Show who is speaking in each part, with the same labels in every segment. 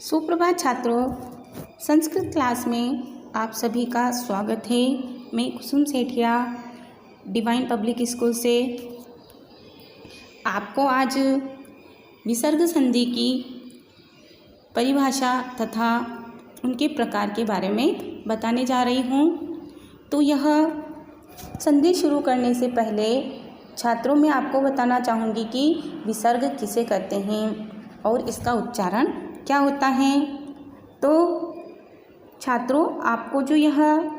Speaker 1: सुप्रभात छात्रों, संस्कृत क्लास में आप सभी का स्वागत है। मैं कुसुम सेठिया डिवाइन पब्लिक स्कूल से आपको आज विसर्ग संधि की परिभाषा तथा उनके प्रकार के बारे में बताने जा रही हूँ। तो यह संधि शुरू करने से पहले छात्रों मैं आपको बताना चाहूँगी कि विसर्ग किसे कहते हैं और इसका उच्चारण क्या होता है। तो छात्रों, आपको जो यह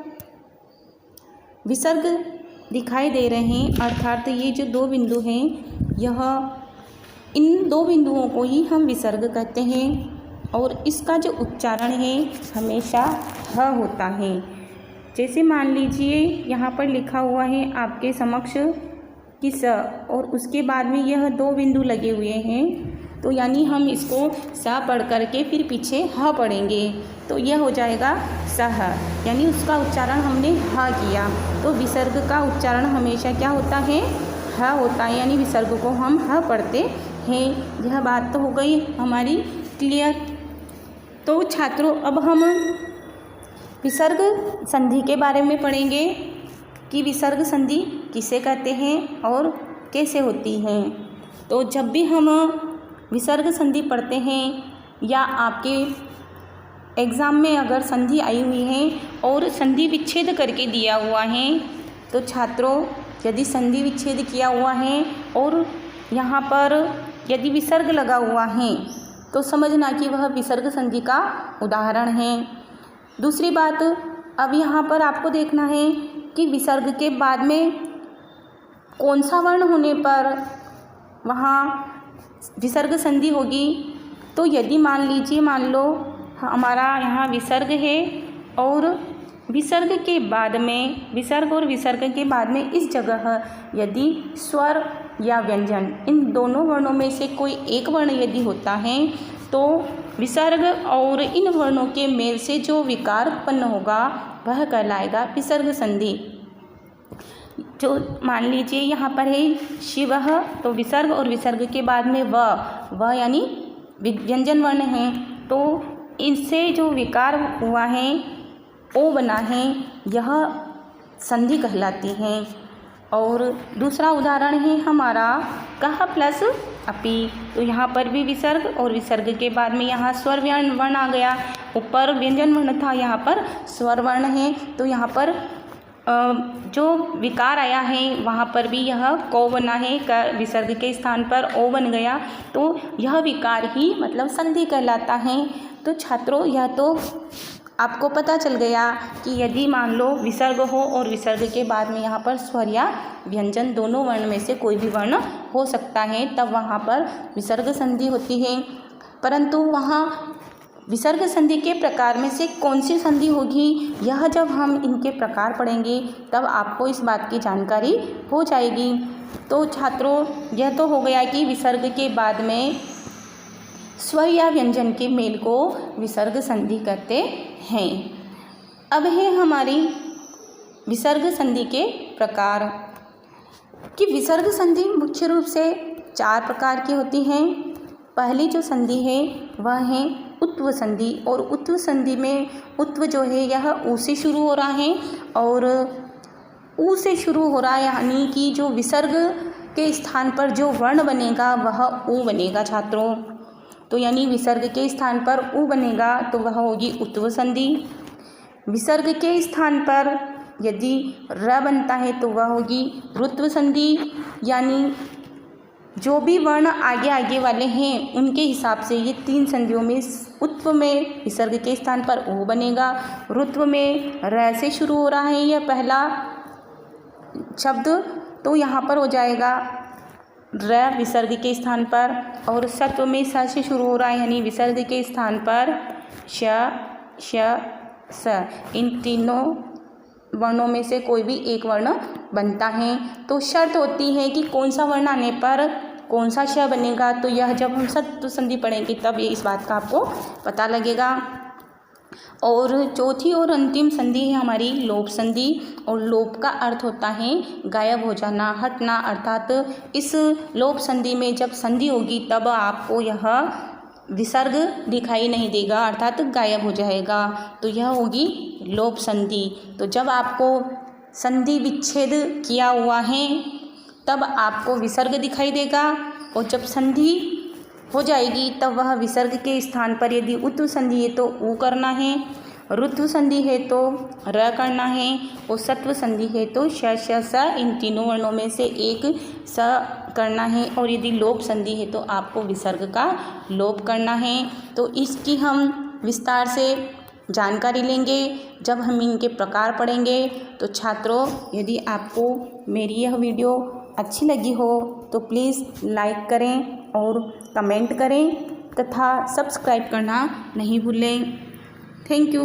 Speaker 1: विसर्ग दिखाई दे रहे हैं, अर्थात ये जो दो बिंदु हैं, इन दो बिंदुओं को ही हम विसर्ग कहते हैं और इसका जो उच्चारण है हमेशा ह होता है। जैसे मान लीजिए यहाँ पर लिखा हुआ है आपके समक्ष कि स, और उसके बाद में यह दो बिंदु लगे हुए हैं, तो यानी हम इसको स पढ़ करके फिर पीछे ह पढ़ेंगे, तो यह हो जाएगा सह, यानी उसका उच्चारण हमने ह किया। तो विसर्ग का उच्चारण हमेशा क्या होता है? ह होता है, यानी विसर्ग को हम ह पढ़ते हैं। यह बात तो हो गई हमारी क्लियर। तो छात्रों, अब हम विसर्ग संधि के बारे में पढ़ेंगे कि विसर्ग संधि किसे कहते हैं और कैसे होती है। तो जब भी हम विसर्ग संधि पढ़ते हैं या आपके एग्ज़ाम में अगर संधि आई हुई है और संधि विच्छेद करके दिया हुआ है, तो छात्रों यदि संधि विच्छेद किया हुआ है और यहाँ पर यदि विसर्ग लगा हुआ है तो समझना कि वह विसर्ग संधि का उदाहरण है। दूसरी बात, अब यहाँ पर आपको देखना है कि विसर्ग के बाद में कौन सा वर्ण होने पर वहाँ विसर्ग संधि होगी। तो यदि मान लो हमारा यहाँ विसर्ग है और विसर्ग के बाद में इस जगह यदि स्वर या व्यंजन, इन दोनों वर्णों में से कोई एक वर्ण यदि होता है, तो विसर्ग और इन वर्णों के मेल से जो विकार उत्पन्न होगा वह कहलाएगा विसर्ग संधि। जो मान लीजिए यहाँ पर है शिवः, तो विसर्ग और विसर्ग के बाद में व यानी व्यंजन वर्ण है, तो इनसे जो विकार हुआ है, ओ बना है, यह संधि कहलाती है। और दूसरा उदाहरण है हमारा कह प्लस अपि, तो यहाँ पर भी विसर्ग और विसर्ग के बाद में यहाँ स्वर वर्ण आ गया, ऊपर व्यंजन वर्ण था, यहाँ पर स्वर वर्ण है, तो यहाँ पर जो विकार आया है वहाँ पर भी यह को बना है, विसर्ग के स्थान पर ओ बन गया, तो यह विकार ही मतलब संधि कहलाता है। तो छात्रों, यह तो आपको पता चल गया कि यदि मान लो विसर्ग हो और विसर्ग के बाद में यहाँ पर स्वर या व्यंजन दोनों वर्ण में से कोई भी वर्ण हो सकता है, तब वहाँ पर विसर्ग संधि होती है। परंतु वहाँ विसर्ग संधि के प्रकार में से कौन सी संधि होगी, यह जब हम इनके प्रकार पढ़ेंगे तब आपको इस बात की जानकारी हो जाएगी। तो छात्रों, यह तो हो गया कि विसर्ग के बाद में स्वर या व्यंजन के मेल को विसर्ग संधि कहते हैं। अब है हमारी विसर्ग संधि के प्रकार कि विसर्ग संधि मुख्य रूप से 4 प्रकार की होती हैं। पहली जो संधि है वह है उत्व संधि, और उत्व संधि में उत्व जो है यह ऊ से शुरू हो रहा है और ऊ से शुरू हो रहा है, यानी कि जो विसर्ग के स्थान पर जो वर्ण बनेगा वह ऊ बनेगा छात्रों। तो यानी विसर्ग के स्थान पर ऊ बनेगा तो वह होगी उत्व संधि। विसर्ग के स्थान पर यदि र बनता है तो वह होगी रुत्व संधि, यानी जो भी वर्ण आगे वाले हैं उनके हिसाब से ये 3 संधियों में उत्व में विसर्ग के स्थान पर ओ बनेगा, रुत्व में र से शुरू हो रहा है यह पहला शब्द, तो यहाँ पर हो जाएगा र विसर्ग के स्थान पर, और सत्व में स से शुरू हो रहा है, यानी विसर्ग के स्थान पर श स, इन तीनों वर्णों में से कोई भी एक वर्ण बनता है। तो शर्त होती है कि कौन सा वर्ण आने पर कौन सा श बनेगा, तो यह जब हम सत्व संधि पढ़ेंगे तब ये इस बात का आपको पता लगेगा। और चौथी और अंतिम संधि है हमारी लोप संधि, और लोप का अर्थ होता है गायब हो जाना, हटना, अर्थात इस लोप संधि में जब संधि होगी तब आपको यह विसर्ग दिखाई नहीं देगा, अर्थात गायब हो जाएगा। तो यह होगी लोप संधि। तो जब आपको संधि विच्छेद किया हुआ है तब आपको विसर्ग दिखाई देगा, और जब संधि हो जाएगी तब वह विसर्ग के स्थान पर यदि उत्व संधि है तो उ करना है, रुत्व संधि है तो र करना है, और सत्व संधि है तो श श स, इन तीनों वर्णों में से एक स करना है, और यदि लोप संधि है तो आपको विसर्ग का लोप करना है। तो इसकी हम विस्तार से जानकारी लेंगे जब हम इनके प्रकार पढ़ेंगे। तो छात्रों, यदि आपको मेरी यह वीडियो अच्छी लगी हो तो प्लीज़ लाइक करें और कमेंट करें तथा सब्सक्राइब करना नहीं भूलें। Thank you.